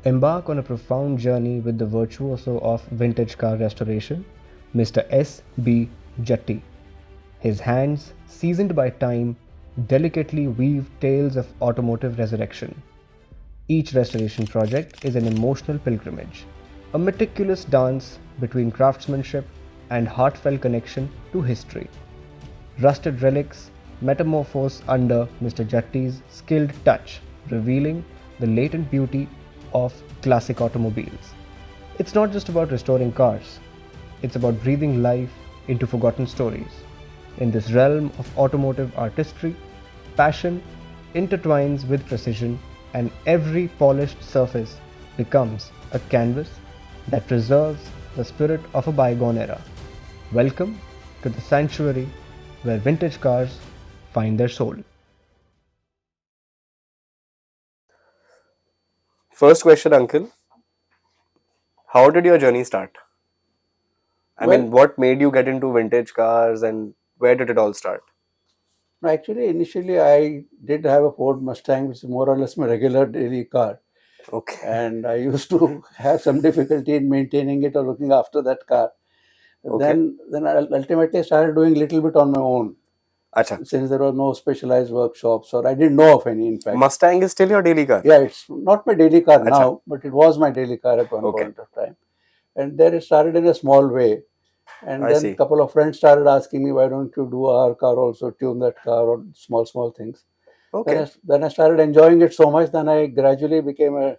Embark on a profound journey with the virtuoso of vintage car restoration, Mr. B Jatti. His hands, seasoned by time, delicately weave tales of automotive resurrection. Each restoration project is an emotional pilgrimage, a meticulous dance between craftsmanship and heartfelt connection to history. Rusted relics metamorphose under Mr. Jatti's skilled touch, revealing the latent beauty of classic automobiles. It's not just about restoring cars, it's about breathing life into forgotten stories. In this realm of automotive artistry, passion intertwines with precision, and every polished surface becomes a canvas that preserves the spirit of a bygone era. Welcome to the sanctuary where vintage cars find their soul. First question, Uncle. How did your journey start? Well, What made you get into vintage cars and where did it all start? no, actually, initially I did have a Ford Mustang, which is more or less my regular daily car. Okay. And I used to have some difficulty in maintaining it or looking after that car. Okay. Then I ultimately started doing a little bit on my own, Acha. since there was no specialized workshops, or I didn't know of any, in fact. Mustang is still your daily car? Yeah, it's not my daily car Acha. now, but it was my daily car at one Okay. point of time. And then it started in a small way. And I then see. a couple of friends started asking me, why don't you do our car also, tune that car, or small things. Okay. Then I started enjoying it so much, then I gradually became a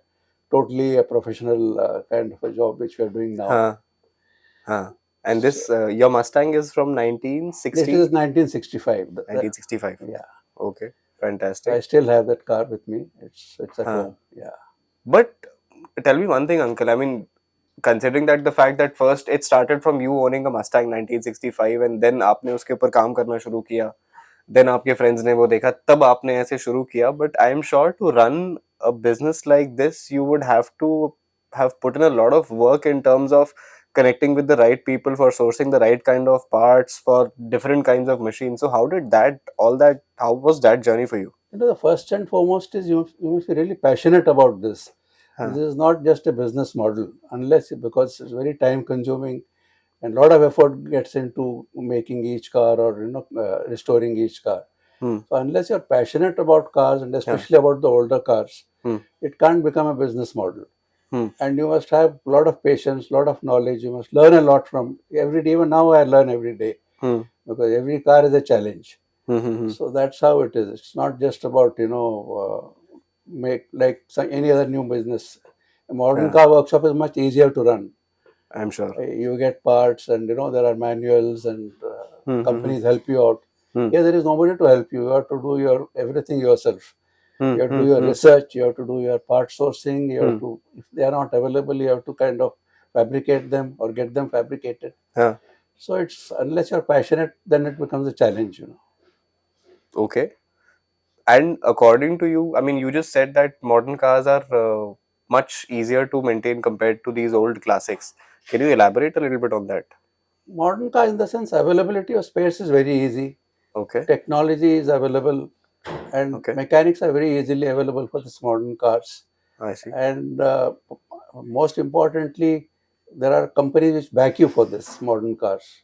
totally a professional kind of a job, which we are doing now. Huh. Huh. And So, this, your Mustang is from this 1960? is 1965. 1965. Yeah. Okay. So I Fantastic. still have that car with me. It's at Huh. home. Yeah. But tell me one thing, Uncle. Considering that the fact that first it started from you owning a Mustang 1965 and then आपने उसके ऊपर काम करना शुरू किया, then आपके friends ने वो देखा, तब आपने ऐसे शुरू किया. But I am sure to run a business like this, you would have to have put in a lot of work in terms of connecting with the right people for sourcing the right kind of parts for different kinds of machines. So how did how was that journey for you? The first and foremost is you must be really passionate about this. Huh. This is not just a business model, because it's very time consuming and a lot of effort gets into making each car, or restoring each car. Hmm. So unless you're passionate about cars, and especially about the older cars, it can't become a business model. And you must have a lot of patience, lot of knowledge. You must learn a lot from every day. Even now I learn every day, because every car is a challenge. So that's how it is. It's not just about make like any other new business. A modern car workshop is much easier to run. I'm sure. You get parts, and there are manuals, and companies help you out. Here there is nobody to help you. You have to do your everything yourself. You have to do your research. You have to do your part sourcing. You have to, if they are not available, you have to kind of fabricate them or get them fabricated. Huh. So it's, unless you're passionate, then it becomes a challenge. Okay. And according to you, you just said that modern cars are much easier to maintain compared to these old classics. Can you elaborate a little bit on that? Modern car, in the sense, availability of space is very easy. Okay. Technology is available, and Okay. mechanics are very easily available for these modern cars. I see. And most importantly, there are companies which back you for this modern cars.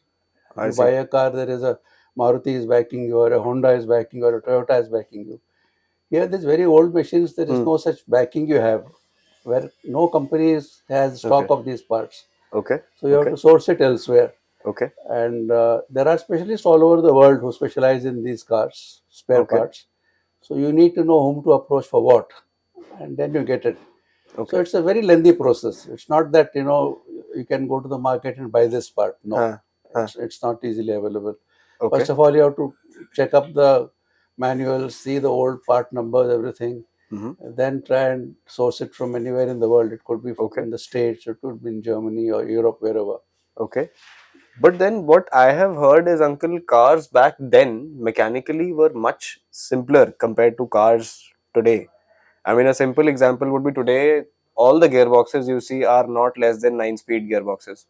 If I you see. buy a car, there is a Maruti is backing you, or a Honda is backing you, or a Toyota is backing you. Here, these very old machines, there is no such backing you have, where no company has stock Okay. of these parts. Okay. So you have to source it elsewhere. Okay. And there are specialists all over the world who specialize in these cars, spare Okay. parts. So you need to know whom to approach for what, and then you get it. Okay. So it's a very lengthy process. It's not that you can go to the market and buy this part. No, it's not easily available. Okay. First of all, you have to check up the manuals, see the old part numbers, everything. And then try and source it from anywhere in the world. It could be in the States, it could be in Germany or Europe, wherever. Okay. But then what I have heard is, Uncle, cars back then mechanically were much simpler compared to cars today. A simple example would be today, all the gearboxes you see are not less than 9-speed gearboxes.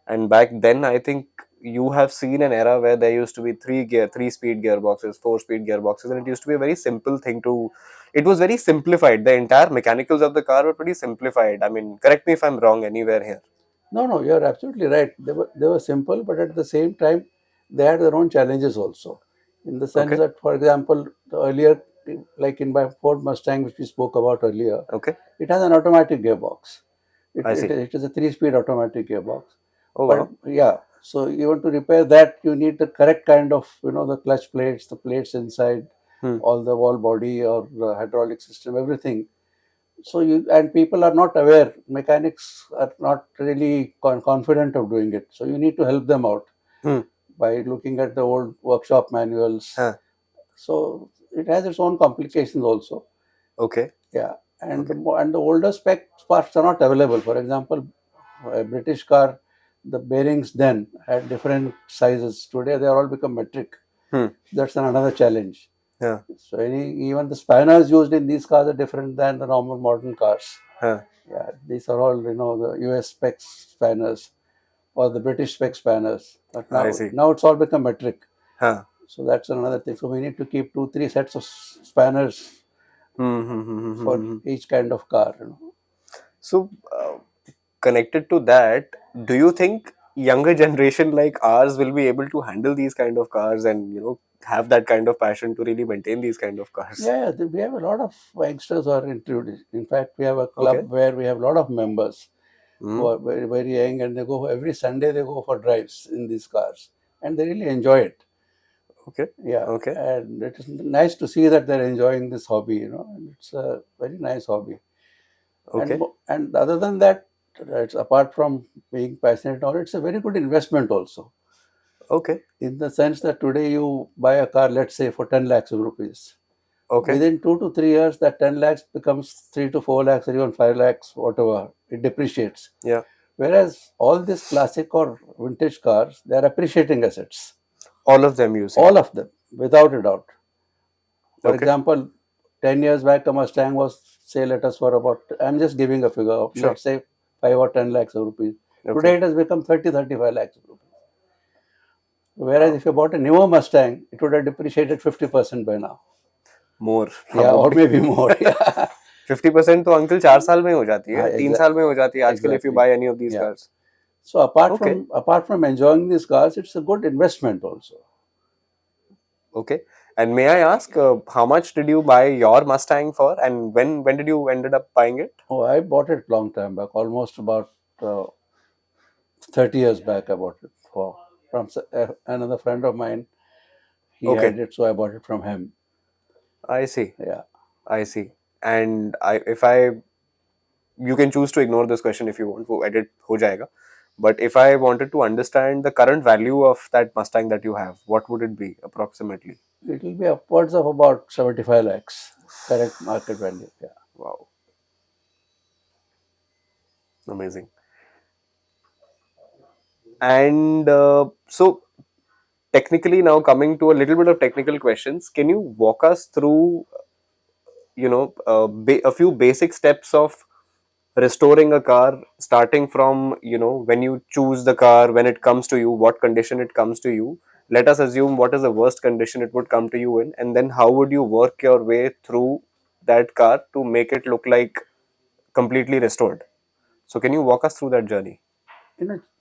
And back then, I think you have seen an era where there used to be 3-speed gearboxes, 4-speed gearboxes, and it used to be a very simple thing to it was very simplified. The entire mechanicals of the car were pretty simplified. I mean, correct me if I'm wrong anywhere here. No, you're absolutely right. They were simple, but at the same time, they had their own challenges also. In the sense Okay. that, for example, the earlier, like in my Ford Mustang, which we spoke about earlier, Okay. it has an automatic gearbox. I see. It is a 3-speed automatic gearbox. Oh But wow. yeah, so you want to repair that, you need the correct kind of, the clutch plates, the plates inside, Hmm. all the wall body or the hydraulic system, everything. So and people are not aware. Mechanics are not really confident of doing it. So you need to help them out Hmm. by looking at the old workshop manuals. Huh. So it has its own complications also. Okay. Yeah, and Okay. the older spec parts are not available. For example, a British car, the bearings then had different sizes. Today they are all become metric. Hmm. That's another challenge. Yeah. So even the spanners used in these cars are different than the normal modern cars. Huh. Yeah, these are all the US spec spanners or the British spec spanners. But I now see. now it's all become metric. Huh. So that's another thing. So we need to keep 2-3 sets of spanners Hmm. Hmm. Hmm. Hmm. for Hmm. each kind of car. So, connected to that, do you think younger generation like ours will be able to handle these kind of cars and have that kind of passion to really maintain these kind of cars? Yeah, we have a lot of youngsters who are introduced. In fact, we have a Okay. club where we have a lot of members who Hmm. are very, very young, and they go every Sunday. They go for drives in these cars, and they really enjoy it. Okay. Yeah, Okay. and it is nice to see that they're enjoying this hobby. And it's a very nice hobby. And Okay. and other than that, it's apart from being passionate, or it's a very good investment also. Okay. In the sense that today you buy a car, let's say for 10 lakhs of rupees. Okay. Within 2 to 3 years, that 10 lakhs becomes 3 to 4 lakhs or even 5 lakhs, whatever. It depreciates. Yeah. Whereas all these classic or vintage cars, they are appreciating assets. All of them, you say. All of them, without a doubt. For Okay. example, 10 years back, a Mustang was, say, let us for about, I'm just giving a figure of, Sure. let's say, 5 or 10 lakhs of rupees. Okay. Today it has become 30-35 lakhs of rupees. Whereas Wow. if you bought a newer Mustang, it would have depreciated 50% by now. More Yeah, or probably. maybe more. Yeah. 50% तो uncle 4 साल में हो जाती है, 3 साल में हो जाती है आजकल if you Exactly. buy any of these Yeah. cars. So apart Okay. from enjoying these cars, it's a good investment also. Okay. And may I ask, how much did you buy your Mustang for, and when did you ended up buying it? Oh, I bought it long time back, almost about uh, 30 years back. I bought it from another friend of mine. He Okay. had it, so I bought it from him. I see. Yeah. I see. And if I, you can choose to ignore this question if you want. वो edit हो जाएगा. But if I wanted to understand the current value of that Mustang that you have, what would it be approximately? It will be upwards of about 75 lakhs, correct market value. Yeah. Wow. Amazing. And so technically, now coming to a little bit of technical questions, can you walk us through a few basic steps of restoring a car, starting from when you choose the car, when it comes to you, what condition it comes to you? Let us assume what is the worst condition it would come to you in, and then how would you work your way through that car to make it look like completely restored? So can you walk us through that journey?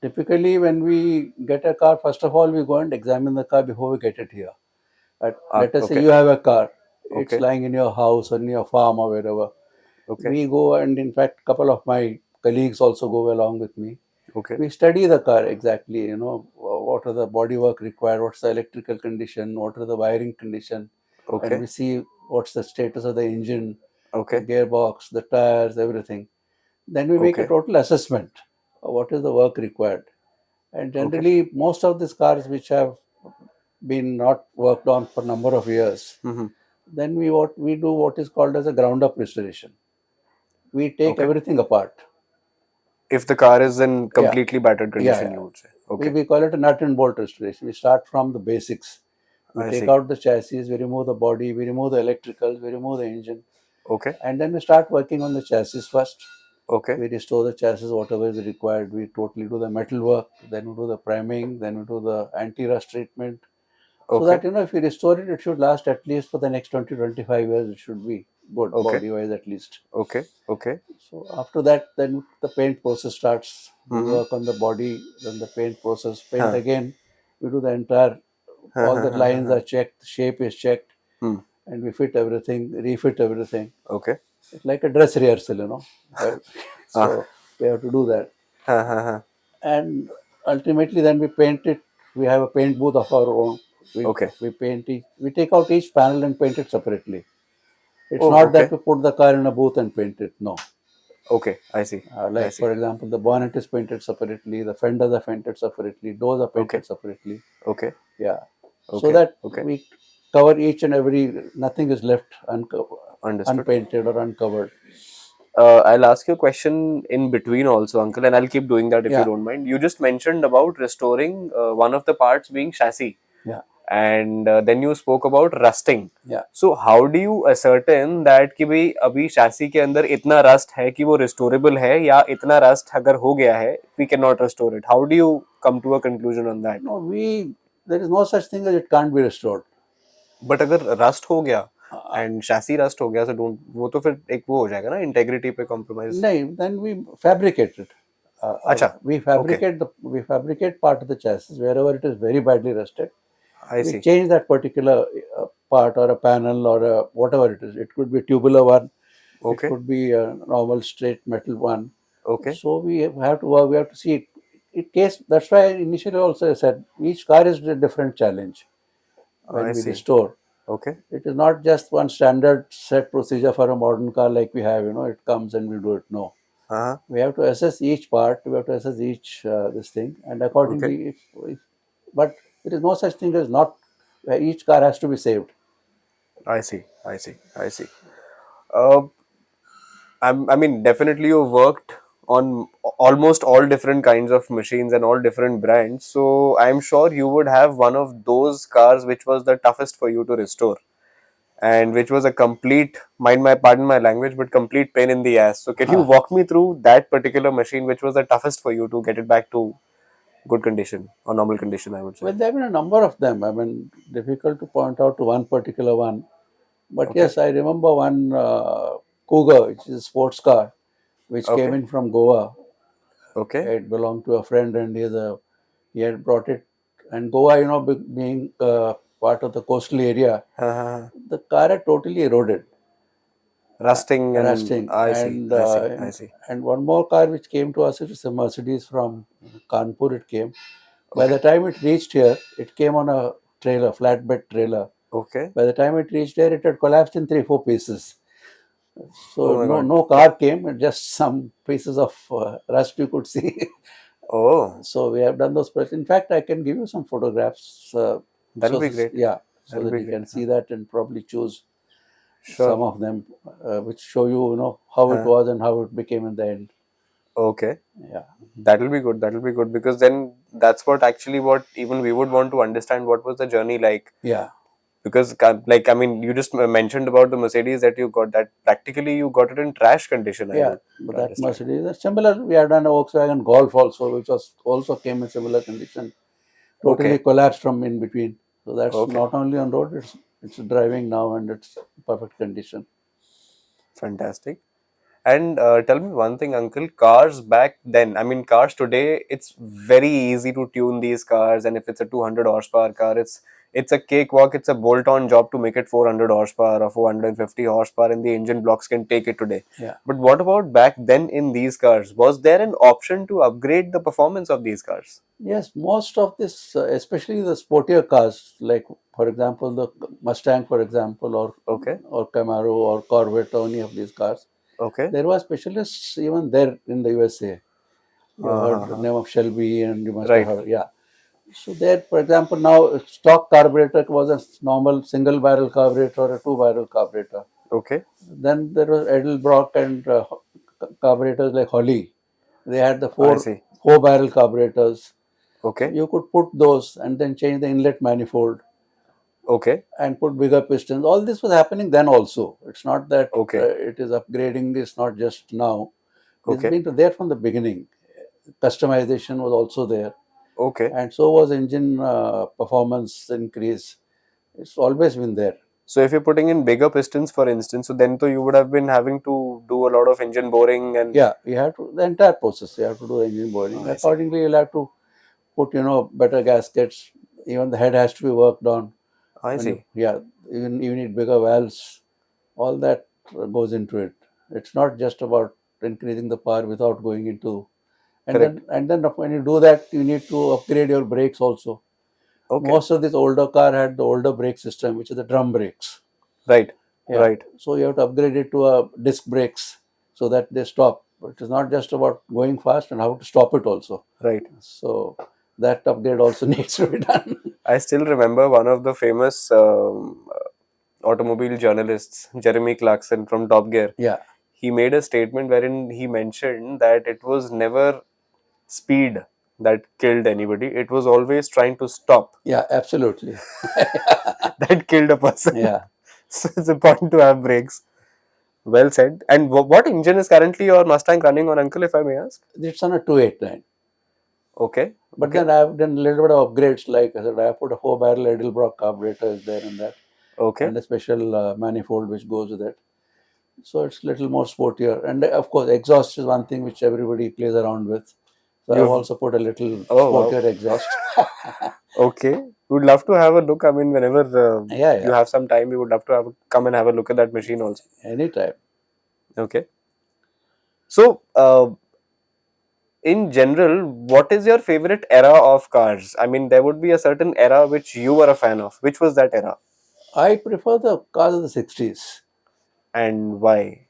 Typically when we get a car, first of all, we go and examine the car before we get it here. Let us say Okay. you have a car, it's Okay. lying in your house or in your farm or wherever. Okay. We go, and in fact, a couple of my colleagues also go along with me. Okay. We study the car exactly, what are the bodywork required, what's the electrical condition, what are the wiring condition, and Okay. we see what's the status of the engine, the Okay. gearbox, the tires, everything. Then we make a Okay. total assessment of what is the work required. And Okay. generally, most of these cars which have been not worked on for a number of years, Mm-hmm. then we do what is called as a ground up restoration. We take Okay. everything apart. If the car is in Yeah, completely battered yeah, condition, yeah. you would say. Okay. We call it a nut and bolt restoration. We start from the basics. We I take see. out the chassis, we remove the body, we remove the electricals, we remove the engine, Okay. and then we start working on the chassis first. Okay. We restore the chassis, whatever is required. We totally do the metal work, then we do the priming, then we do the anti-rust treatment, So that, if you restore it, it should last at least for the next 20-25 years. It should be good, body-wise at least. Okay. So after that, then the paint process starts. We work on the body, then the paint process. Paint again, we do the entire, all the lines are checked, the shape is checked, and we fit everything, refit everything. Okay. It's like a dress rehearsal, So we have to do that. And ultimately, then we paint it. We have a paint booth of our own. We paint it. We take out each panel and paint it separately. It's not that we put the car in a booth and paint it. No. Okay, I see. For example, the bonnet is painted separately, the fenders are painted separately, doors are painted separately. Okay. Yeah. So that we cover each and every, nothing is left unpainted or uncovered. I'll ask you a question in between also, uncle, and I'll keep doing that if you don't mind. You just mentioned about restoring one of the parts being chassis. Yeah. And then you spoke about rusting. Yeah. So how do you ascertain that कि भाई अभी chassis के अंदर इतना rust है कि वो restorable है या इतना rust अगर हो गया है we cannot restore it? How do you come to a conclusion on that? No, there is no such thing as it can't be restored. But अगर rust हो गया and chassis rust हो गया so don't वो तो फिर एक वो हो जाएगा ना integrity पे compromise. नहीं, then we fabricate it. अच्छा. We fabricate part of the chassis wherever it is very badly rusted. I see. We change that particular part or a panel or whatever it is. It could be a tubular one. Okay. It could be a normal straight metal one. Okay. So we have to work. We have to see it. That's why initially also I said each car is a different challenge when we restore. Okay. It is not just one standard set procedure for a modern car like we have. It comes and we do it. No. We have to assess each part. We have to assess each this thing, and accordingly, but there is no such thing as not. Each car has to be saved. I see. I mean, definitely you've worked on almost all different kinds of machines and all different brands. So I'm sure you would have one of those cars which was the toughest for you to restore, and which was a complete, pardon my language, but complete pain in the ass. So can you walk me through that particular machine which was the toughest for you to get it back to good condition or normal condition, I would say? Well, there have been a number of them. I mean, difficult to point out to one particular one. But yes, I remember one Cougar, which is a sports car, which came in from Goa. Okay. It belonged to a friend, and he had brought it. And Goa, being part of the coastal area, the car had totally eroded. Rusting. I see. And one more car which came to us, it was a Mercedes from Kanpur. It came. By the time it reached here, it came on a trailer, flatbed trailer. Okay. By the time it reached there, it had collapsed in 3-4 pieces. So no car came, just some pieces of rust you could see. So we have done those projects. In fact, I can give you some photographs. That'll be great. Yeah, so that you can see that and probably choose some of them, which show you, how it was and how it became in the end. Okay. Yeah. That'll be good because then that's what even we would want to understand what was the journey like. Yeah. Because you just mentioned about the Mercedes that you got, that practically you got it in trash condition. Yeah, but that Mercedes is similar. We have done a Volkswagen Golf also, which also came in similar condition. Totally collapsed from in between. So that's not only on road, it's driving now and it's perfect condition. Fantastic. And tell me one thing, uncle, cars back then, cars today, it's very easy to tune these cars, and if it's a 200 horsepower car, it's a cakewalk, it's a bolt-on job to make it 400 horsepower or 450 horsepower, and the engine blocks can take it today. Yeah. But what about back then in these cars? Was there an option to upgrade the performance of these cars? Yes, most of this, especially the sportier cars, like for example the Mustang, for example, or Camaro or Corvette, or any of these cars. There were specialists even there in the USA. You heard the name of Shelby, and you must have heard. So there, for example, now stock carburetor was a normal single barrel carburetor or a 2-barrel carburetor. Then there was Edelbrock and carburetors like Holly. They had the 4-barrel carburetors. So you could put those and then change the inlet manifold. And put bigger pistons. All this was happening then also. It's not that it is upgrading. It's not just now. It's been there from the beginning. Customization was also there. And so was engine performance increase. It's always been there. So if you're putting in bigger pistons, for instance, so then you would have been having to do a lot of engine boring and Yeah, you have to, the entire process, you have to do engine boring. I see. Accordingly, you'll have to put, better gaskets. Even the head has to be worked on. I see. Yeah, even you need bigger valves. All that goes into it. It's not just about increasing the power without going into. Correct. And then when you do that, you need to upgrade your brakes also. Okay. Most of this older car had the older brake system, which is the drum brakes. Right. Yeah. Right. So you have to upgrade it to a disc brakes so that they stop. But it is not just about going fast and how to stop it also. Right. So that upgrade also needs to be done. I still remember one of the famous automobile journalists, Jeremy Clarkson from Top Gear. Yeah. He made a statement wherein he mentioned that it was never speed that killed anybody. It was always trying to stop Yeah, absolutely. that killed a person. Yeah. So it's important to have brakes. Well said. And what engine is currently your Mustang running on, uncle, if I may ask? It's on a 289. Okay. But okay. then I've done a little bit of upgrades. Like I said, I put a 4-barrel Edelbrock carburetor is there in that. Okay. And a special manifold which goes with it. So it's a little more sportier. And of course, exhaust is one thing which everybody plays around with. So I've also put a little sportier exhaust. Okay. We'd love to have a look. I mean, whenever Yeah. you have some time, we would love to come and have a look at that machine also. Anytime. Okay. So, in general, what is your favorite era of cars? I mean, there would be a certain era which you were a fan of. Which was that era? I prefer the cars of the 60s. And why?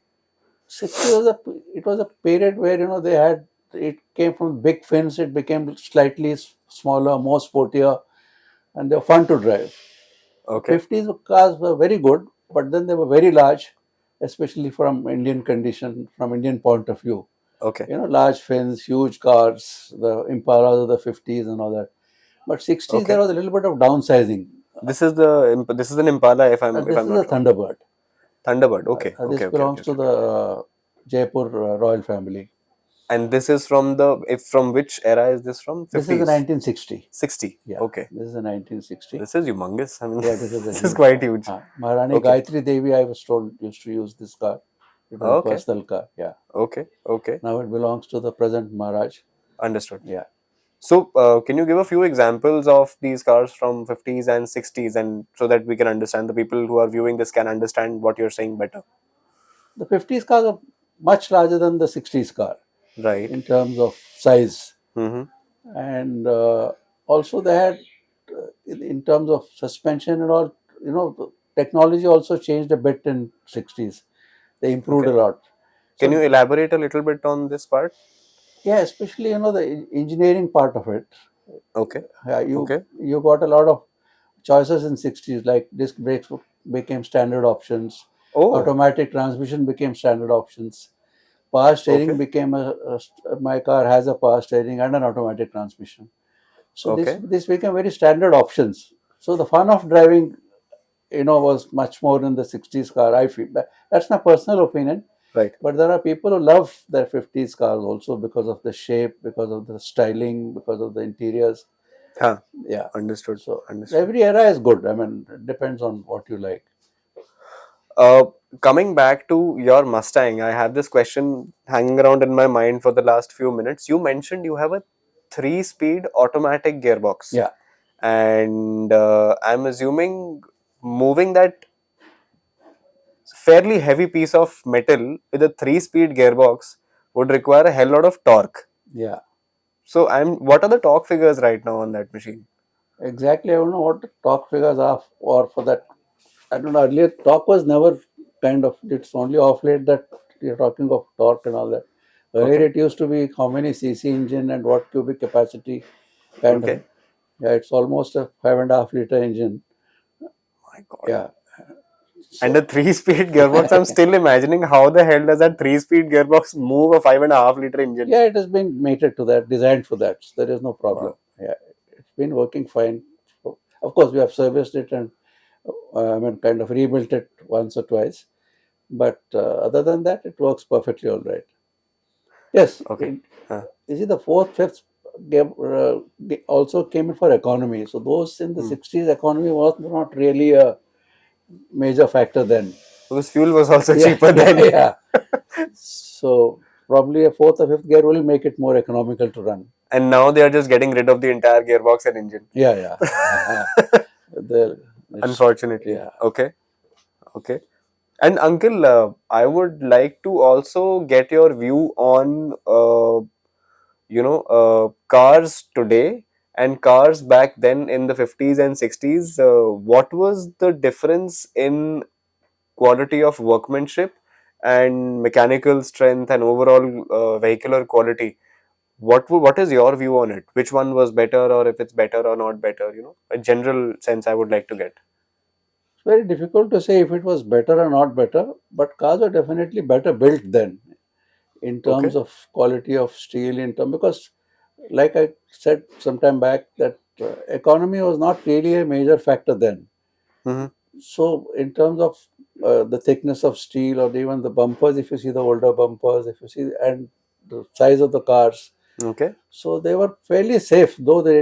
60s was a period where they had, it came from big fins, it became slightly smaller, more sportier, and they were fun to drive. Okay. 50s cars were very good, but then they were very large, especially from Indian condition, from Indian point of view. Okay. Large fins, huge cars, the Impalas of the 50s and all that. But 60s, there was a little bit of downsizing. This is an Impala, if I'm This not is a wrong. Thunderbird. Thunderbird. Okay. This belongs to the Jaipur royal family. And this is from which era is this from? 50s? This is the 1960. 60. Yeah. Okay. This is the 1960. This is humongous. I mean, yeah, this is quite huge. Maharani Gayatri Devi, I was told, used to use this car. It was a personal car. Yeah. Okay. Now it belongs to the present Maharaj. Understood. Yeah. So, can you give a few examples of these cars from 50s and 60s, and so that we can understand, the people who are viewing this can understand what you're saying better? The 50s cars are much larger than the 60s car. Right. In terms of size. Mm-hmm. And also they had, in terms of suspension and all, the technology also changed a bit in 60s. They improved a lot. Can you elaborate a little bit on this part? Yeah, especially, the engineering part of it. Okay. You got a lot of choices in 60s, like disc brakes became standard options. Automatic transmission became standard options. Power steering became my car has a power steering and an automatic transmission. So this became very standard options. So the fun of driving, was much more in the 60s car, I feel. That's my personal opinion. Right. But there are people who love their 50s cars also because of the shape, because of the styling, because of the interiors. Yeah. Understood. So every era is good. I mean, it depends on what you like. Coming back to your Mustang, I have this question hanging around in my mind for the last few minutes. You mentioned you have a 3-speed automatic gearbox. Yeah. And I'm assuming moving that fairly heavy piece of metal with a 3-speed gearbox would require a hell lot of torque. Yeah. So what are the torque figures right now on that machine? Exactly. I don't know what the torque figures are for that. I don't know. Earlier, torque was never it's only off late that you're talking of torque and all that. Earlier, it used to be how many cc engine and what cubic capacity of. Yeah, it's almost a 5.5 liter engine. My God. Yeah. And a 3-speed gearbox, I'm still imagining how the hell does that 3-speed gearbox move a 5.5 liter engine? Yeah, it has been mated to that, designed for that. So there is no problem. Wow. Yeah, it's been working fine. So, of course, we have serviced it and kind of rebuilt it once or twice. But other than that, it works perfectly all right. Yes. Okay. You see, the 4th, 5th they also came in for economy. So those in the Hmm. 60s, economy was not really a major factor then. Because fuel was also Yeah, cheaper yeah, then. yeah. So probably a fourth or fifth gear will make it more economical to run. And now they are just getting rid of the entire gearbox and engine. Yeah, yeah. It's, Unfortunately. yeah. Okay. Okay. And uncle, I would like to also get your view on cars today and cars back then in the 50s and 60s. What was the difference in quality of workmanship and mechanical strength and overall vehicular quality? What is your view on it? Which one was better, or if it's better or not better? A general sense I would like to get. It's very difficult to say if it was better or not better, but cars were definitely better built then in Okay. terms of quality of steel, because like I said some time back that economy was not really a major factor then. Mm-hmm. So in terms of the thickness of steel or even the bumpers, if you see the older bumpers, if you see, and the size of the cars, Okay. so they were fairly safe, though we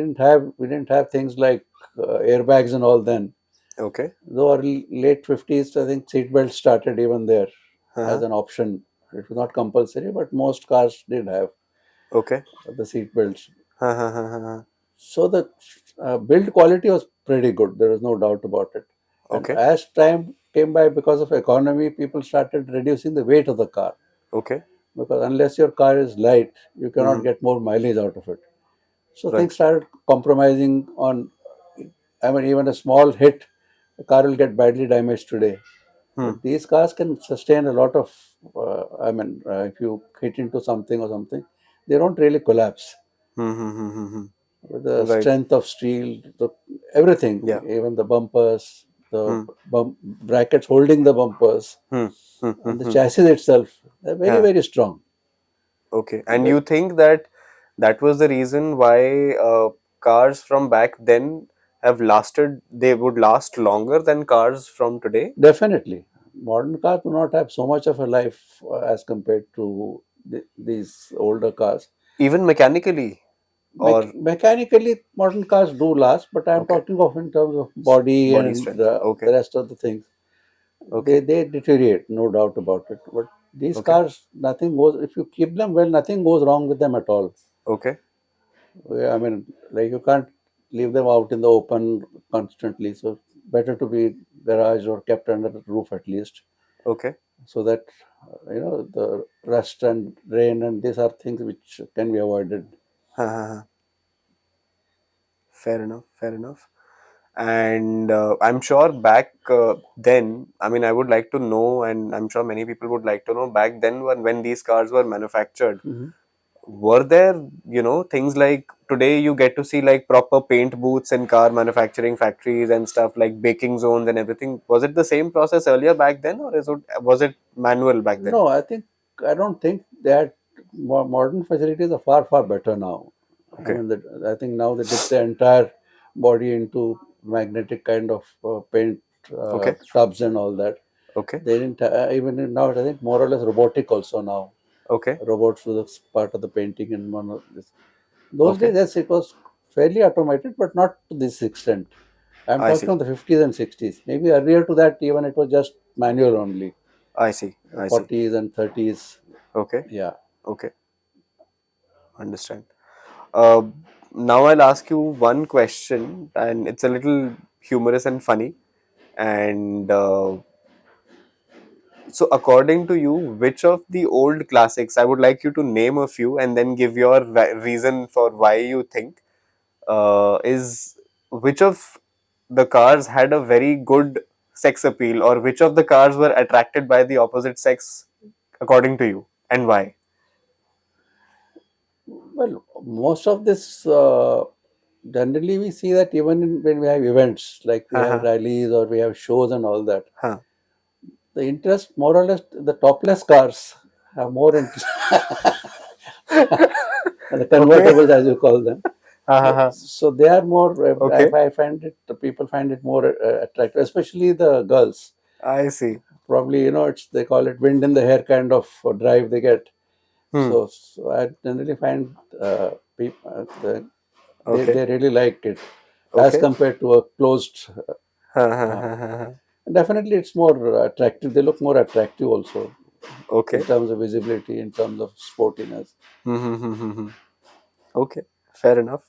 didn't have things like airbags and all then. Okay. Though early, late 50s, I think seat belts started even there as Uh-huh. an option. It was not compulsory, but most cars did have Okay. the seat belts. Uh-huh. So the build quality was pretty good. There was no doubt about it. And Okay. as time came by, because of economy, people started reducing the weight of the car. Okay. Because unless your car is light, you cannot Mm-hmm. get more mileage out of it. So Right. things started compromising on. I mean, even a small hit, the car will get badly damaged today. Hmm. But these cars can sustain a lot of. If you hit into something or something, they don't really collapse. Hmm. With the Right. strength of steel, everything, Yeah. even the bumpers, the Hmm. brackets holding the bumpers, Hmm. Hmm. Hmm. and the Hmm. chassis itself, they're very, Yeah. very strong. Okay. And you think that that was the reason why cars from back then have lasted, they would last longer than cars from today? Definitely. Modern cars do not have so much of a life as compared to these older cars. Even mechanically? Or, Mechanically, modern cars do last, but I'm okay, talking of in terms of body body and strength. the Okay. rest of the things. Okay. They deteriorate, no doubt about it. But these Okay. cars, nothing goes. If you keep them well, nothing goes wrong with them at all. Okay. I mean, like you can't leave them out in the open constantly. So better to be garage or kept under the roof at least, Okay. so that the rust and rain and these are things which can be avoided. Ha, ha, ha. Fair enough. Fair enough. And I'm sure back then, I mean, I would like to know, and I'm sure many people would like to know, back then when these cars were manufactured, Mhm. were there, things like today you get to see like proper paint booths in car manufacturing factories and stuff like baking zones and everything? Was it the same process earlier back then, or was it manual back then? No, I don't think that modern facilities are far, far better now. I Okay. mean, I think now they dip the entire body into magnetic kind of paint Okay. tubs and all that. Okay. They didn't now. I think more or less robotic also now. Okay. Robots do the part of the painting and one of this. Those days, Okay. yes, it was fairly automated, but not to this extent. I'm I talking see. of the 50s and 60s. Maybe earlier to that, even it was just manual only. I see. I see. 40s and 30s. Okay. Yeah. Okay. Understand. Uh, Now I'll ask you one question, and it's a little humorous and funny. And so, according to you, which of the old classics, I would like you to name a few and then give your reason for why you think, is which of the cars had a very good sex appeal, or which of the cars were attracted by the opposite sex, according to you, and why? Well, most of this, generally we see that even when we have events, like we have Haha. rallies or we have shows and all that, Huh. the interest, more or less, the topless cars have more interest. The Okay. convertibles, as you call them. Ha ha ha. So they are more, Okay. I find it, the people find it more attractive, especially the girls. I see. Probably, they call it wind in the hair kind of drive they get. Hmm. So I generally find Okay. they really liked it as Okay. compared to a closed. Definitely, it's more attractive. They look more attractive also in Okay. terms of visibility, in terms of sportiness. Okay. Fair enough.